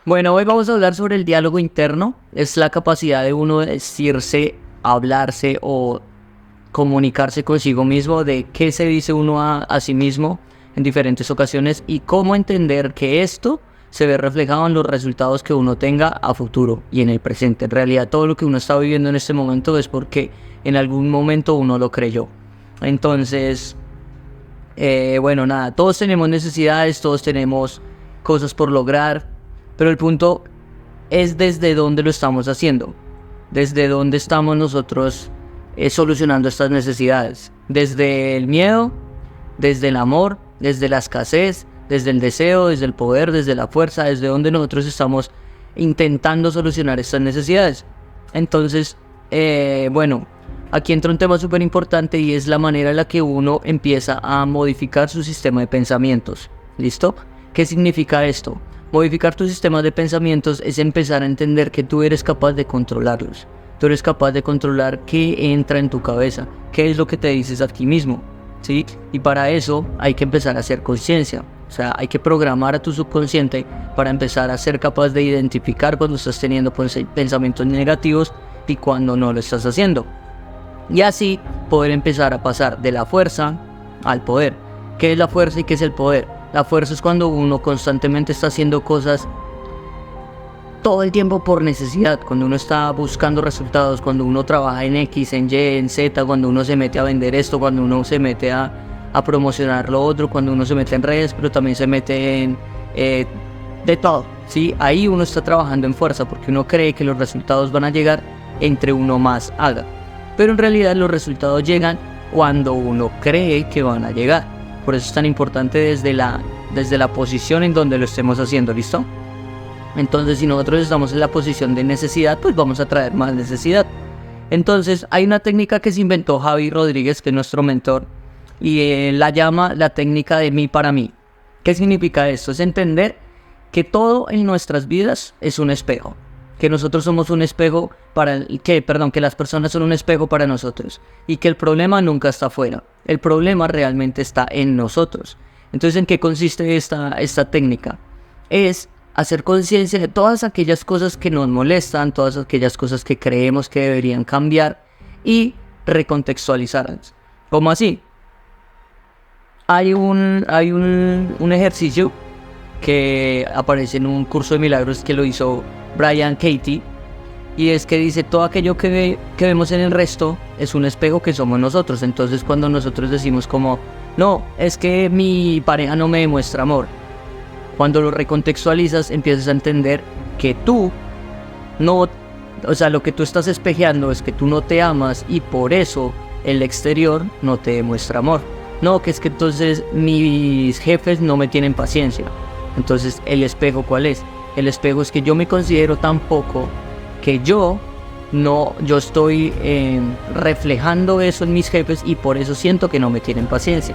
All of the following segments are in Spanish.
Bueno, hoy vamos a hablar sobre el diálogo interno. Es la capacidad de uno de decirse, hablarse o comunicarse consigo mismo, de qué se dice uno a sí mismo en diferentes ocasiones y cómo entender que esto se ve reflejado en los resultados que uno tenga a futuro y en el presente. En realidad, todo lo que uno está viviendo en este momento es porque en algún momento uno lo creyó. Entonces, bueno, nada, todos tenemos necesidades, todos tenemos cosas por lograr, pero el punto es desde dónde lo estamos haciendo, desde dónde estamos nosotros solucionando estas necesidades, desde el miedo, desde el amor, desde la escasez, desde el deseo, desde el poder, desde la fuerza, desde donde nosotros estamos intentando solucionar estas necesidades. Entonces, bueno, aquí entra un tema súper importante y es la manera en la que uno empieza a modificar su sistema de pensamientos. ¿Listo? ¿Qué significa esto? Modificar tu sistema de pensamientos es empezar a entender que tú eres capaz de controlarlos. Tú eres capaz de controlar qué entra en tu cabeza, qué es lo que te dices a ti mismo, ¿sí? Y para eso hay que empezar a hacer conciencia. O sea, hay que programar a tu subconsciente para empezar a ser capaz de identificar cuando estás teniendo pensamientos negativos y cuando no lo estás haciendo. Y así poder empezar a pasar de la fuerza al poder. ¿Qué es la fuerza y qué es el poder? La fuerza es cuando uno constantemente está haciendo cosas todo el tiempo por necesidad, cuando uno está buscando resultados, cuando uno trabaja en X, en Y, en Z, cuando uno se mete a vender esto, cuando uno se mete a promocionar lo otro, cuando uno se mete en redes, pero también se mete en de todo, ¿sí? Ahí uno está trabajando en fuerza porque uno cree que los resultados van a llegar entre uno más haga. Pero en realidad los resultados llegan cuando uno cree que van a llegar. Por eso es tan importante desde la posición en donde lo estemos haciendo, ¿listo? Entonces, si nosotros estamos en la posición de necesidad, pues vamos a traer más necesidad. Entonces, hay una técnica que se inventó Javi Rodríguez, que es nuestro mentor, y la llama la técnica de mí para mí. ¿Qué significa esto? Es entender que todo en nuestras vidas es un espejo. Que nosotros somos un espejo que las personas son un espejo para nosotros. Y que el problema nunca está afuera. El problema realmente está en nosotros. Entonces, ¿en qué consiste esta técnica? Es hacer conciencia de todas aquellas cosas que nos molestan, todas aquellas cosas que creemos que deberían cambiar y recontextualizarlas. ¿Cómo así? Hay un ejercicio que aparece en un curso de milagros que lo hizo Byron Katie, y es que dice: todo aquello que vemos en el resto es un espejo que somos nosotros. Entonces, cuando nosotros decimos como, no, es que mi pareja no me demuestra amor, cuando lo recontextualizas empiezas a entender que tú no, o sea, lo que tú estás espejeando es que tú no te amas y por eso el exterior no te demuestra amor. No, que es que entonces mis jefes no me tienen paciencia. Entonces, ¿el espejo cuál es? El espejo es que yo me considero tan poco que yo estoy reflejando eso en mis jefes y por eso siento que no me tienen paciencia.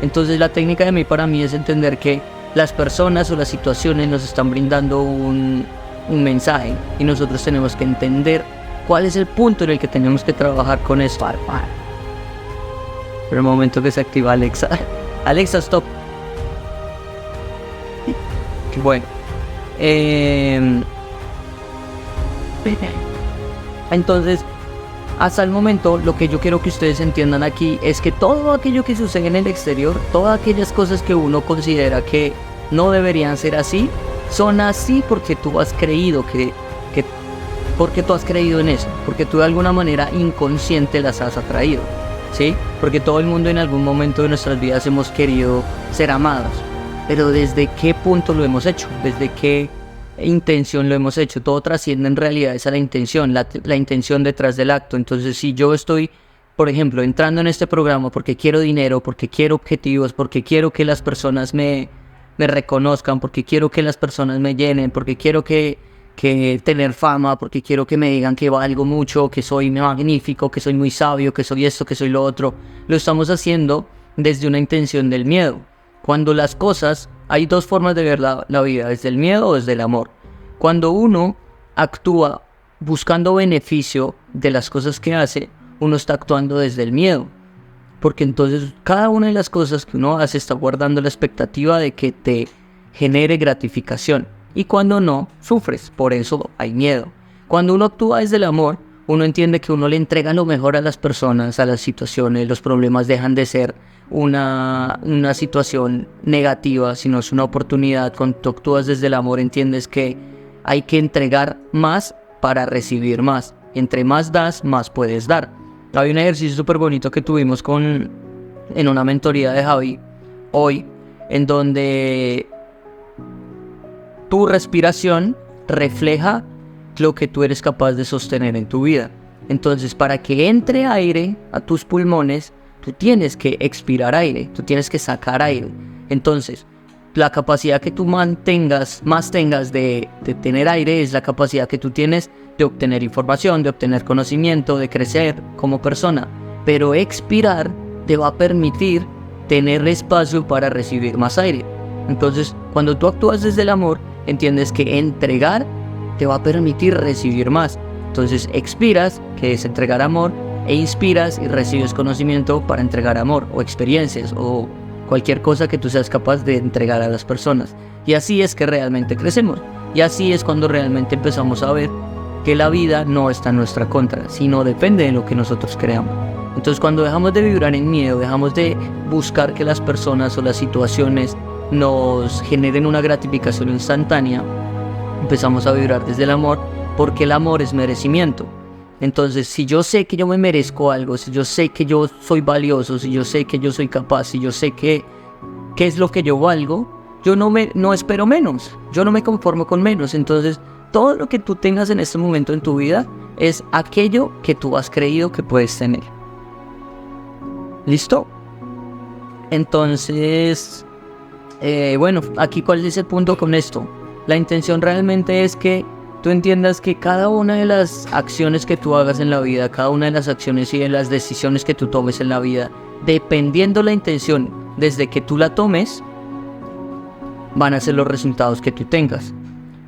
Entonces, la técnica de mí para mí es entender que las personas o las situaciones nos están brindando un mensaje y nosotros tenemos que entender cuál es el punto en el que tenemos que trabajar con eso. Pero el momento que se activa Alexa. Alexa, stop. Bueno. Entonces, hasta el momento, lo que yo quiero que ustedes entiendan aquí es que todo aquello que sucede en el exterior, todas aquellas cosas que uno considera que no deberían ser así, son así porque tú has creído porque tú has creído en eso, porque tú de alguna manera inconsciente las has atraído, ¿sí? Porque todo el mundo en algún momento de nuestras vidas hemos querido ser amados, pero ¿desde qué punto lo hemos hecho? ¿Desde qué intención lo hemos hecho? Todo trasciende en realidad esa la intención, la intención detrás del acto. Entonces, si yo estoy, por ejemplo, entrando en este programa porque quiero dinero, porque quiero objetivos, porque quiero que las personas me reconozcan, porque quiero que las personas me llenen, porque quiero que tener fama, porque quiero que me digan que valgo mucho, que soy magnífico, que soy muy sabio, que soy esto, que soy lo otro, lo estamos haciendo desde una intención del miedo. Cuando las cosas, hay dos formas de ver la vida, desde el miedo o desde el amor. Cuando uno actúa buscando beneficio de las cosas que hace, uno está actuando desde el miedo. Porque entonces cada una de las cosas que uno hace está guardando la expectativa de que te genere gratificación. y cuando no, sufres. Por eso hay miedo. Cuando uno actúa desde el amor, uno entiende que uno le entrega lo mejor a las personas, a las situaciones. Los problemas dejan de ser una situación negativa, sino es una oportunidad. Cuando tú actúas desde el amor, entiendes que hay que entregar más para recibir más. Entre más das, más puedes dar. Hay un ejercicio súper bonito que tuvimos en una mentoría de Javi hoy, en donde tu respiración refleja lo que tú eres capaz de sostener en tu vida. Entonces, para que entre aire a tus pulmones, tú tienes que expirar aire, tú tienes que sacar aire. Entonces, la capacidad que tú más tengas de tener aire es la capacidad que tú tienes de obtener información, de obtener conocimiento, de crecer como persona. Pero expirar te va a permitir tener espacio para recibir más aire. Entonces, cuando tú actúas desde el amor, entiendes que entregar te va a permitir recibir más. Entonces expiras, que es entregar amor, e inspiras y recibes conocimiento para entregar amor, o experiencias, o cualquier cosa que tú seas capaz de entregar a las personas. Y así es que realmente crecemos. Y así es cuando realmente empezamos a ver que la vida no está en nuestra contra, sino depende de lo que nosotros creamos. Entonces, cuando dejamos de vibrar en miedo, dejamos de buscar que las personas o las situaciones nos generen una gratificación instantánea, empezamos a vibrar desde el amor, porque el amor es merecimiento. Entonces, si yo sé que yo me merezco algo, si yo sé que yo soy valioso, si yo sé que yo soy capaz, si yo sé qué es lo que yo valgo, yo no espero menos, yo no me conformo con menos. Entonces, todo lo que tú tengas en este momento en tu vida es aquello que tú has creído que puedes tener. ¿Listo? Entonces, bueno, aquí cuál es el punto con esto. La intención realmente es que tú entiendas que cada una de las acciones que tú hagas en la vida, cada una de las acciones y de las decisiones que tú tomes en la vida, dependiendo la intención desde que tú la tomes, van a ser los resultados que tú tengas.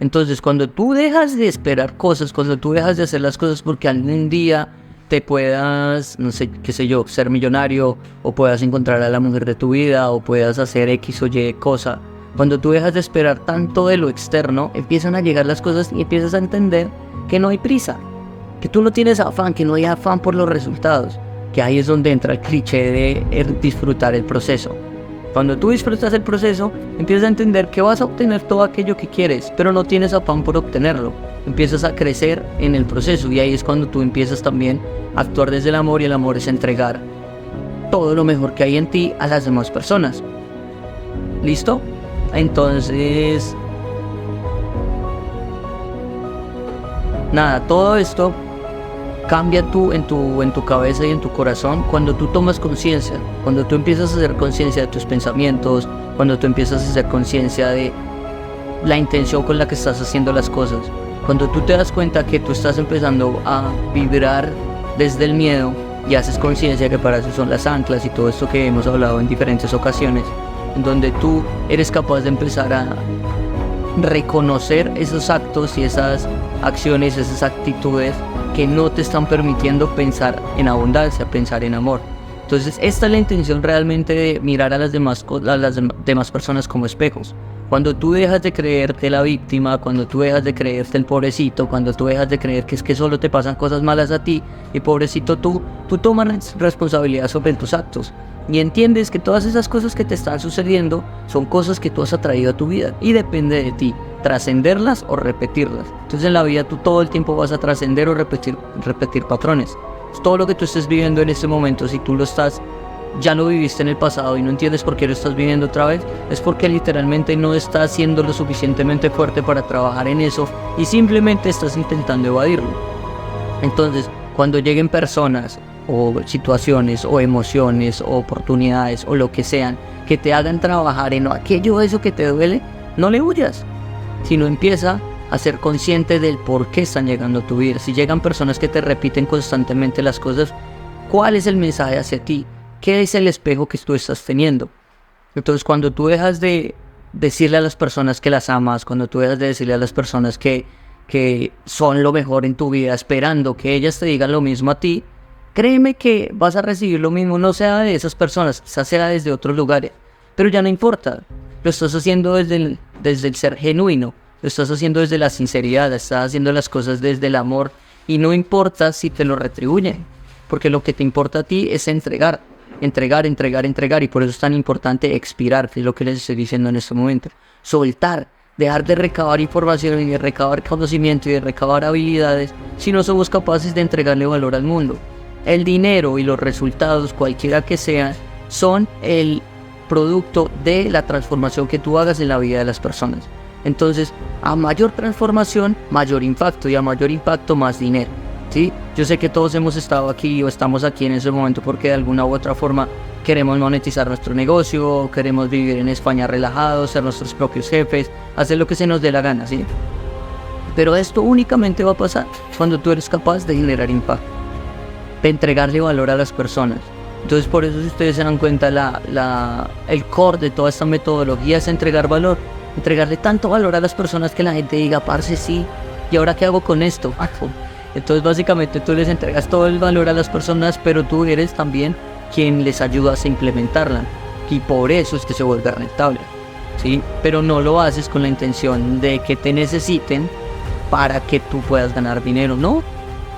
Entonces, cuando tú dejas de esperar cosas, cuando tú dejas de hacer las cosas porque algún día te puedas, no sé, qué sé yo, ser millonario, o puedas encontrar a la mujer de tu vida, o puedas hacer X o Y cosa, cuando tú dejas de esperar tanto de lo externo, empiezan a llegar las cosas y empiezas a entender que no hay prisa, que tú no tienes afán, que no hay afán por los resultados, que ahí es donde entra el cliché de disfrutar el proceso. Cuando tú disfrutas el proceso, empiezas a entender que vas a obtener todo aquello que quieres, pero no tienes afán por obtenerlo. Empiezas a crecer en el proceso, y ahí es cuando tú empiezas también a actuar desde el amor, y el amor es entregar todo lo mejor que hay en ti a las demás personas. ¿Listo? Entonces, nada, todo esto cambia en tu cabeza y en tu corazón cuando tú tomas conciencia, cuando tú empiezas a hacer conciencia de tus pensamientos, cuando tú empiezas a hacer conciencia de la intención con la que estás haciendo las cosas, cuando tú te das cuenta que tú estás empezando a vibrar desde el miedo y haces conciencia que para eso son las anclas y todo esto que hemos hablado en diferentes ocasiones, en donde tú eres capaz de empezar a reconocer esos actos y esas acciones, esas actitudes que no te están permitiendo pensar en abundancia, pensar en amor. Entonces, esta es la intención realmente de mirar a las demás personas como espejos. Cuando tú dejas de creerte la víctima, cuando tú dejas de creerte el pobrecito, cuando tú dejas de creer que es que solo te pasan cosas malas a ti y pobrecito tú tomas responsabilidad sobre tus actos y entiendes que todas esas cosas que te están sucediendo son cosas que tú has atraído a tu vida y depende de ti trascenderlas o repetirlas. Entonces, en la vida tú todo el tiempo vas a trascender o repetir patrones. Todo lo que tú estés viviendo en este momento, si tú ya lo viviste en el pasado y no entiendes por qué lo estás viviendo otra vez, es porque literalmente no estás siendo lo suficientemente fuerte para trabajar en eso y simplemente estás intentando evadirlo. Entonces, cuando lleguen personas o situaciones o emociones o oportunidades o lo que sean que te hagan trabajar en eso que te duele, no le huyas, sino empieza a ser consciente del por qué están llegando a tu vida. Si llegan personas que te repiten constantemente las cosas, ¿cuál es el mensaje hacia ti? ¿Qué es el espejo que tú estás teniendo? Entonces, cuando tú dejas de decirle a las personas que las amas, cuando tú dejas de decirle a las personas que son lo mejor en tu vida, esperando que ellas te digan lo mismo a ti, créeme que vas a recibir lo mismo, no sea de esas personas, quizás sea desde otros lugares, pero ya no importa, lo estás haciendo desde el ser genuino, lo estás haciendo desde la sinceridad, estás haciendo las cosas desde el amor y no importa si te lo retribuyen, porque lo que te importa a ti es entregar, entregar, entregar, entregar, y por eso es tan importante expirar, que es lo que les estoy diciendo en este momento, soltar, dejar de recabar información y de recabar conocimiento y de recabar habilidades si no somos capaces de entregarle valor al mundo. El dinero y los resultados, cualquiera que sean, son el producto de la transformación que tú hagas en la vida de las personas. Entonces, a mayor transformación, mayor impacto, y a mayor impacto, más dinero, ¿sí? Yo sé que todos hemos estado aquí o estamos aquí en ese momento porque de alguna u otra forma queremos monetizar nuestro negocio, queremos vivir en España relajados, ser nuestros propios jefes, hacer lo que se nos dé la gana, ¿sí? Pero esto únicamente va a pasar cuando tú eres capaz de generar impacto, de entregarle valor a las personas. Entonces, por eso, si ustedes se dan cuenta, el core de toda esta metodología es entregar valor, entregarle tanto valor a las personas que la gente diga, parce, sí, ¿y ahora qué hago con esto? Entonces, básicamente, tú les entregas todo el valor a las personas, pero tú eres también quien les ayudas a implementarla, y por eso es que se vuelve rentable, ¿sí? Pero no lo haces con la intención de que te necesiten para que tú puedas ganar dinero, ¿no?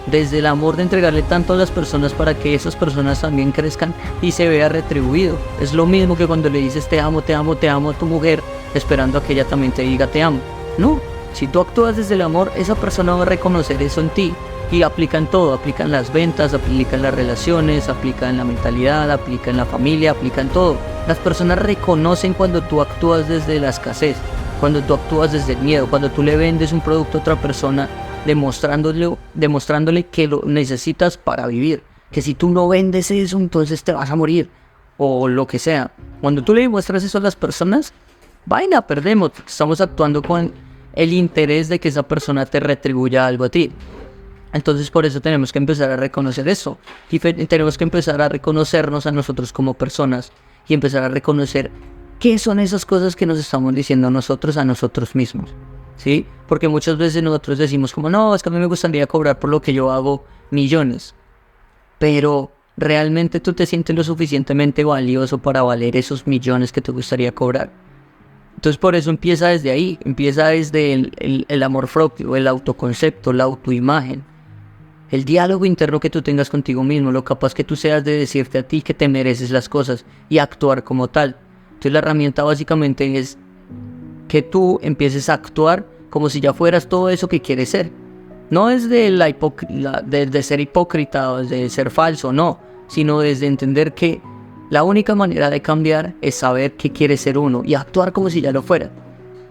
Desde el amor de entregarle tanto a las personas para que esas personas también crezcan y se vea retribuido. Es lo mismo que cuando le dices te amo, te amo, te amo a tu mujer, esperando a que ella también te diga te amo. No, si tú actúas desde el amor, esa persona va a reconocer eso en ti. Y aplica en todo, aplica en las ventas, aplica en las relaciones, aplica en la mentalidad, aplica en la familia, aplica en todo. Las personas reconocen cuando tú actúas desde la escasez, cuando tú actúas desde el miedo, cuando tú le vendes un producto a otra persona demostrándole que lo necesitas para vivir, que si tú no vendes eso, entonces te vas a morir, o lo que sea. Cuando tú le demuestras eso a las personas, vaina, perdemos, estamos actuando con el interés de que esa persona te retribuya algo a ti. Entonces, por eso tenemos que empezar a reconocer eso, y tenemos que empezar a reconocernos a nosotros como personas, y empezar a reconocer qué son esas cosas que nos estamos diciendo nosotros a nosotros mismos, ¿sí? Porque muchas veces nosotros decimos como, no, es que a mí me gustaría cobrar por lo que yo hago millones, pero ¿realmente tú te sientes lo suficientemente valioso para valer esos millones que te gustaría cobrar? Entonces, por eso empieza desde ahí, empieza desde el amor propio, el autoconcepto, la autoimagen, el diálogo interno que tú tengas contigo mismo, lo capaz que tú seas de decirte a ti que te mereces las cosas y actuar como tal. Entonces, la herramienta básicamente es que tú empieces a actuar como si ya fueras todo eso que quieres ser. No es de ser hipócrita o de ser falso, no, sino desde entender que la única manera de cambiar es saber qué quiere ser uno y actuar como si ya lo fuera.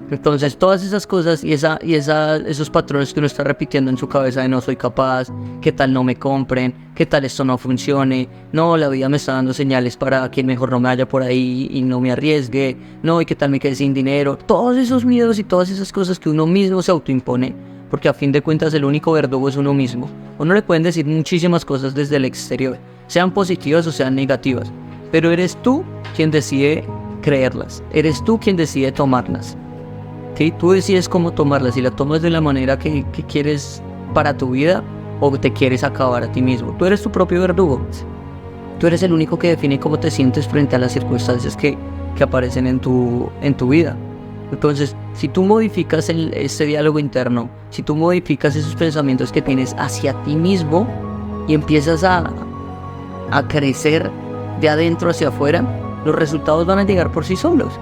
Entonces, todas esas cosas y esos patrones que uno está repitiendo en su cabeza de no soy capaz, qué tal no me compren, qué tal esto no funcione, no, la vida me está dando señales para que mejor no me vaya por ahí y no me arriesgue, no, y qué tal me quede sin dinero, todos esos miedos y todas esas cosas que uno mismo se autoimpone, porque a fin de cuentas el único verdugo es uno mismo. Uno le pueden decir muchísimas cosas desde el exterior, sean positivas o sean negativas, pero eres tú quien decide creerlas, eres tú quien decide tomarlas. ¿Sí? Tú decides cómo tomarlas, si la tomas de la manera que quieres para tu vida o te quieres acabar a ti mismo. Tú eres tu propio verdugo. Tú eres el único que define cómo te sientes frente a las circunstancias que aparecen en tu vida. Entonces, si tú modificas ese diálogo interno, si tú modificas esos pensamientos que tienes hacia ti mismo y empiezas a crecer de adentro hacia afuera, los resultados van a llegar por sí solos.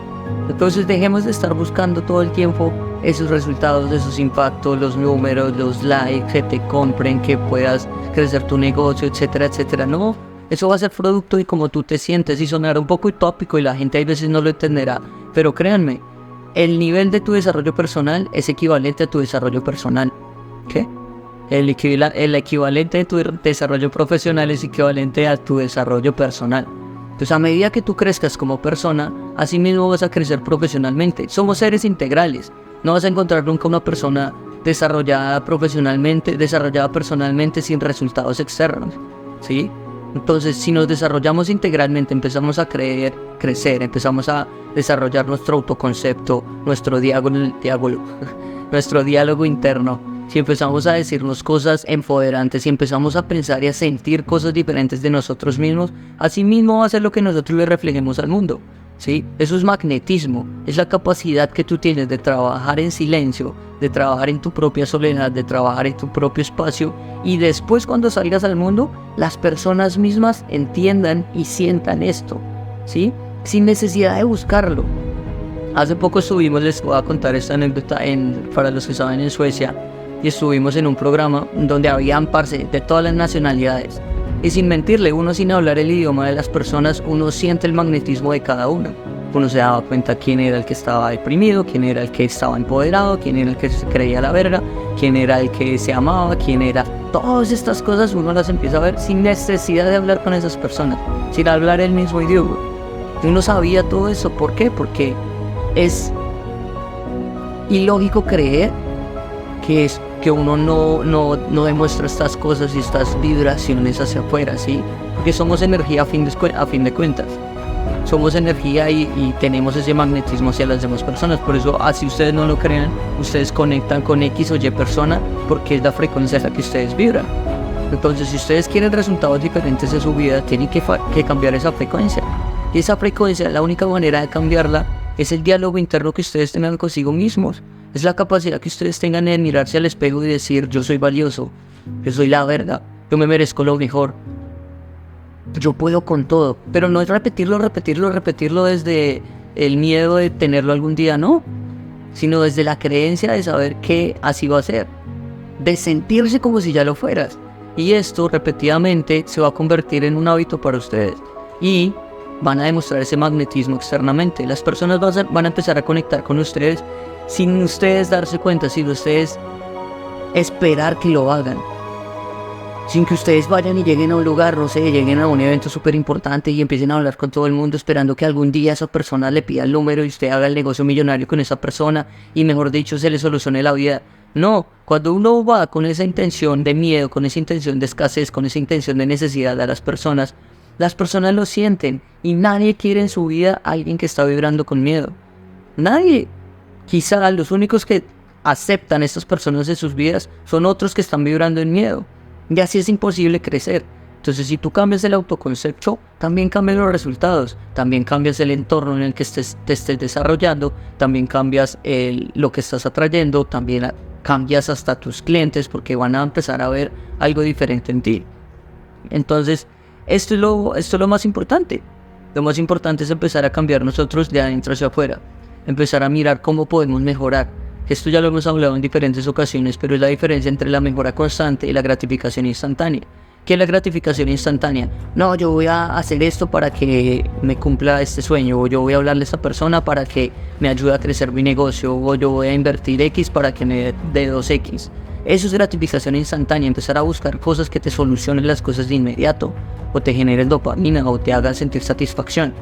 Entonces dejemos de estar buscando todo el tiempo esos resultados, esos impactos, los números, los likes, que te compren, que puedas crecer tu negocio, etcétera, etcétera. No, eso va a ser producto de cómo tú te sientes, y sonará un poco utópico y la gente a veces no lo entenderá, pero créanme, el nivel de tu desarrollo personal es equivalente a tu desarrollo personal. ¿Qué? El equivalente de tu desarrollo profesional es equivalente a tu desarrollo personal. Entonces, a medida que tú crezcas como persona, así mismo vas a crecer profesionalmente. Somos seres integrales. No vas a encontrar nunca una persona desarrollada personalmente sin resultados externos, ¿sí? Entonces, si nos desarrollamos integralmente, empezamos a crecer, empezamos a desarrollar nuestro autoconcepto, nuestro diálogo interno. Si empezamos a decirnos cosas empoderantes, si empezamos a pensar y a sentir cosas diferentes de nosotros mismos, así mismo va a ser lo que nosotros le reflejemos al mundo. ¿sí? Eso es magnetismo, es la capacidad que tú tienes de trabajar en silencio, de trabajar en tu propia soledad, de trabajar en tu propio espacio, y después cuando salgas al mundo, las personas mismas entiendan y sientan esto, ¿sí? Sin necesidad de buscarlo. Hace poco estuvimos, les voy a contar esta anécdota para los que saben, en Suecia, y estuvimos en un programa donde habían parce de todas las nacionalidades. Y sin mentirle, uno sin hablar el idioma de las personas, uno siente el magnetismo de cada uno. Uno se daba cuenta quién era el que estaba deprimido, quién era el que estaba empoderado, quién era el que se creía la verga, quién era el que se amaba, quién era... Todas estas cosas uno las empieza a ver sin necesidad de hablar con esas personas, sin hablar el mismo idioma. Y uno sabía todo eso. ¿Por qué? Porque es ilógico creer que uno no demuestra estas cosas y estas vibraciones hacia afuera, ¿sí? Porque somos energía a fin de cuentas. Somos energía y tenemos ese magnetismo hacia las demás personas. Por eso, así ustedes no lo crean, ustedes conectan con X o Y persona porque es la frecuencia a la que ustedes vibran. Entonces, si ustedes quieren resultados diferentes de su vida, tienen que cambiar esa frecuencia. Y esa frecuencia, la única manera de cambiarla es el diálogo interno que ustedes tengan consigo mismos. Es la capacidad que ustedes tengan de mirarse al espejo y decir: yo soy valioso, yo soy la verdad, yo me merezco lo mejor, yo puedo con todo. Pero no es repetirlo desde el miedo de tenerlo algún día, no, sino desde la creencia de saber que así va a ser, de sentirse como si ya lo fueras. Y esto repetidamente se va a convertir en un hábito para ustedes y van a demostrar ese magnetismo externamente. Las personas van a empezar a conectar con ustedes sin ustedes darse cuenta, sin ustedes esperar que lo hagan, sin que ustedes vayan y lleguen a un lugar, no sé, lleguen a un evento súper importante y empiecen a hablar con todo el mundo esperando que algún día esa persona le pida el número y usted haga el negocio millonario con esa persona y, mejor dicho, se le solucione la vida. No, cuando uno va con esa intención de miedo, con esa intención de escasez, con esa intención de necesidad a las personas lo sienten, y nadie quiere en su vida a alguien que está vibrando con miedo. Nadie. Quizá los únicos que aceptan a estas personas en sus vidas son otros que están vibrando en miedo. Y así es imposible crecer. Entonces, si tú cambias el autoconcepto, también cambian los resultados, también cambias el entorno en el que te estés desarrollando, también cambias lo que estás atrayendo, también cambias hasta tus clientes, porque van a empezar a ver algo diferente en ti. Entonces, esto es lo más importante. Lo más importante es empezar a cambiar nosotros de adentro hacia afuera. Empezar a mirar cómo podemos mejorar. Esto ya lo hemos hablado en diferentes ocasiones, pero es la diferencia entre la mejora constante y la gratificación instantánea. ¿Qué es la gratificación instantánea? No, yo voy a hacer esto para que me cumpla este sueño, o yo voy a hablarle a esta persona para que me ayude a crecer mi negocio, o yo voy a invertir X para que me dé 2X. Eso es gratificación instantánea, empezar a buscar cosas que te solucionen las cosas de inmediato, o te generen dopamina, o te hagan sentir satisfacción.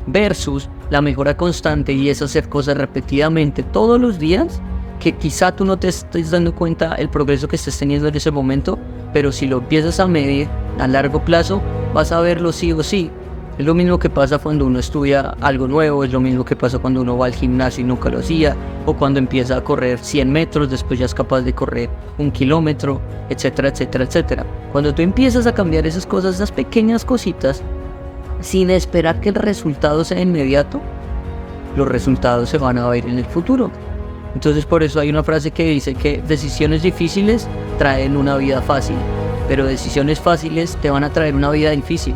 Versus la mejora constante, y es hacer cosas repetidamente todos los días, que quizá tú no te estés dando cuenta el progreso que estés teniendo en ese momento, pero si lo empiezas a medir a largo plazo, vas a verlo sí o sí. Es lo mismo que pasa cuando uno estudia algo nuevo, es lo mismo que pasa cuando uno va al gimnasio y nunca lo hacía, o cuando empieza a correr 100 metros, después ya es capaz de correr 1 kilómetro, etcétera, etcétera, etcétera. Cuando tú empiezas a cambiar esas cosas, esas pequeñas cositas, sin esperar que el resultado sea inmediato, los resultados se van a ver en el futuro. Entonces, por eso hay una frase que dice que decisiones difíciles traen una vida fácil, pero decisiones fáciles te van a traer una vida difícil.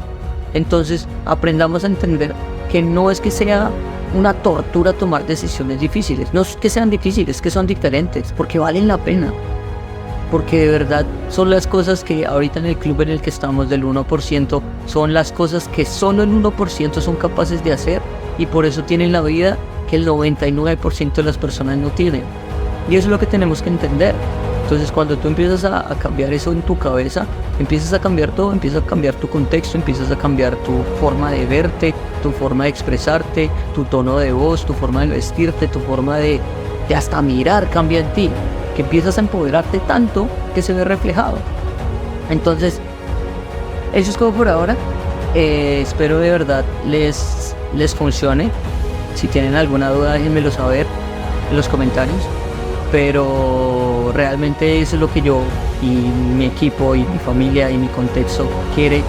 Entonces, aprendamos a entender que no es que sea una tortura tomar decisiones difíciles, no es que sean difíciles, es que son diferentes, porque valen la pena. Porque de verdad son las cosas que ahorita en el club en el que estamos del 1%, son las cosas que solo el 1% son capaces de hacer, y por eso tienen la vida que el 99% de las personas no tienen. Y eso es lo que tenemos que entender. Entonces, cuando tú empiezas a cambiar eso en tu cabeza, empiezas a cambiar todo, empiezas a cambiar tu contexto, empiezas a cambiar tu forma de verte, tu forma de expresarte, tu tono de voz, tu forma de vestirte, tu forma de hasta mirar cambia en ti, que empiezas a empoderarte tanto que se ve reflejado. Entonces, eso es todo por ahora. Espero de verdad les funcione. Si tienen alguna duda, déjenmelo saber en los comentarios. Pero realmente eso es lo que yo y mi equipo y mi familia y mi contexto quiere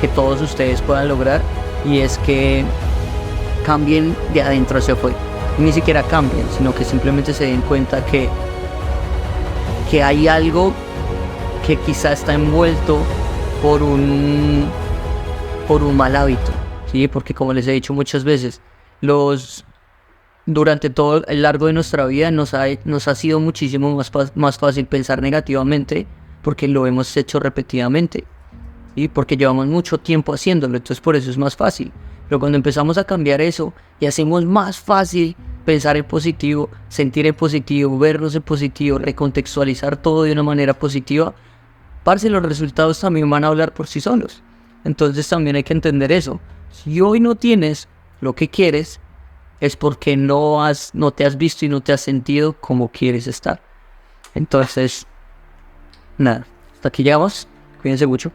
que todos ustedes puedan lograr. Y es que cambien de adentro hacia afuera. Y ni siquiera cambien, sino que simplemente se den cuenta que hay algo que quizá está envuelto por un mal hábito, ¿sí? Porque como les he dicho muchas veces, durante todo el largo de nuestra vida nos ha sido muchísimo más fácil pensar negativamente porque lo hemos hecho repetidamente, ¿sí? Porque llevamos mucho tiempo haciéndolo, entonces por eso es más fácil. Pero cuando empezamos a cambiar eso y hacemos más fácil pensar en positivo, sentir en positivo, vernos en positivo, recontextualizar todo de una manera positiva, parce, los resultados también van a hablar por sí solos. Entonces también hay que entender eso. Si hoy no tienes lo que quieres, es porque no te has visto y no te has sentido como quieres estar. Entonces, nada, hasta aquí llegamos. Cuídense mucho.